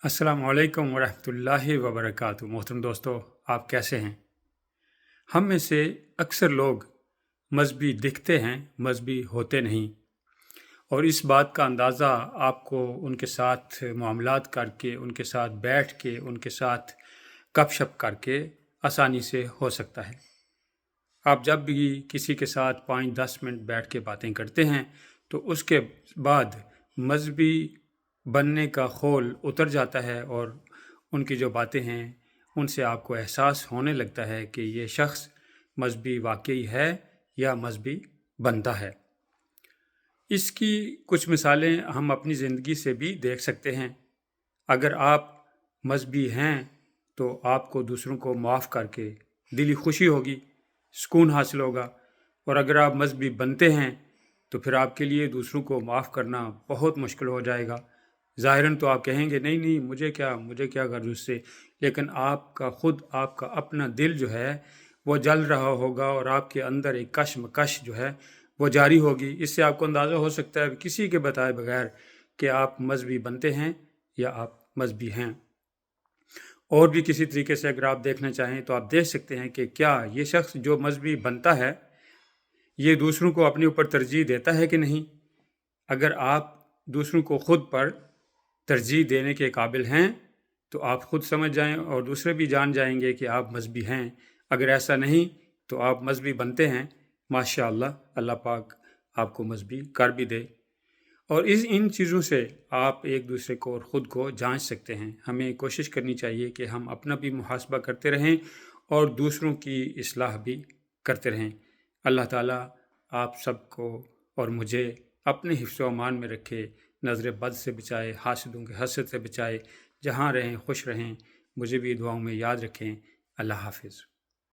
अस्सलाम वालेकुम वरहमतुल्लाहि वबरकातुहू। मोहतरम दोस्तों, आप कैसे हैं? हम में से अक्सर लोग मजहबी दिखते हैं, मजहबी होते नहीं। और इस बात का अंदाज़ा आपको उनके साथ मामलात करके, उनके साथ बैठ के, उनके साथ गपशप करके आसानी से हो सकता है। आप जब भी किसी के साथ 5-10 मिनट बैठ के बातें करते हैं तो उसके बाद मजहबी बनने का खौल उतर जाता है और उनकी जो बातें हैं उनसे आपको एहसास होने लगता है कि ये शख्स मजहबी वाकई है या मजहबी बनता है। इसकी कुछ मिसालें हम अपनी ज़िंदगी से भी देख सकते हैं। अगर आप मजहबी हैं तो आपको दूसरों को माफ़ करके दिली खुशी होगी, सुकून हासिल होगा। और अगर आप मजहबी बनते हैं तो फिर आपके लिए दूसरों को माफ़ करना बहुत मुश्किल हो जाएगा। ज़ाहिरन तो आप कहेंगे नहीं नहीं मुझे क्या गर्ज उससे, लेकिन आपका अपना दिल जो है वो जल रहा होगा और आपके अंदर एक कशमकश जो है वो जारी होगी। इससे आपको अंदाज़ा हो सकता है किसी के बताए बगैर कि आप मजहबी बनते हैं या आप मजहबी हैं। और भी किसी तरीके से अगर आप देखना चाहें तो आप देख सकते हैं कि क्या ये शख्स जो मजहबी बनता है ये दूसरों को अपने ऊपर तरजीह देता है कि नहीं। अगर आप दूसरों को खुद पर तरजीह देने के काबिल हैं तो आप खुद समझ जाएं और दूसरे भी जान जाएंगे कि आप मजहबी हैं। अगर ऐसा नहीं तो आप मजहबी बनते हैं, माशाअल्लाह, अल्लाह पाक आपको मजहबी कर भी दे। और इन चीज़ों से आप एक दूसरे को और ख़ुद को जांच सकते हैं। हमें कोशिश करनी चाहिए कि हम अपना भी मुहासबा करते रहें और दूसरों की इस्लाह भी करते रहें। अल्लाह ताला आप सबको और मुझे अपने हिफ्ज़ व अमान में रखे, नज़र बद से बचाए, हासिदों के हसद से बचाए। जहाँ रहें खुश रहें, मुझे भी दुआओं में याद रखें। अल्लाह हाफ़िज़।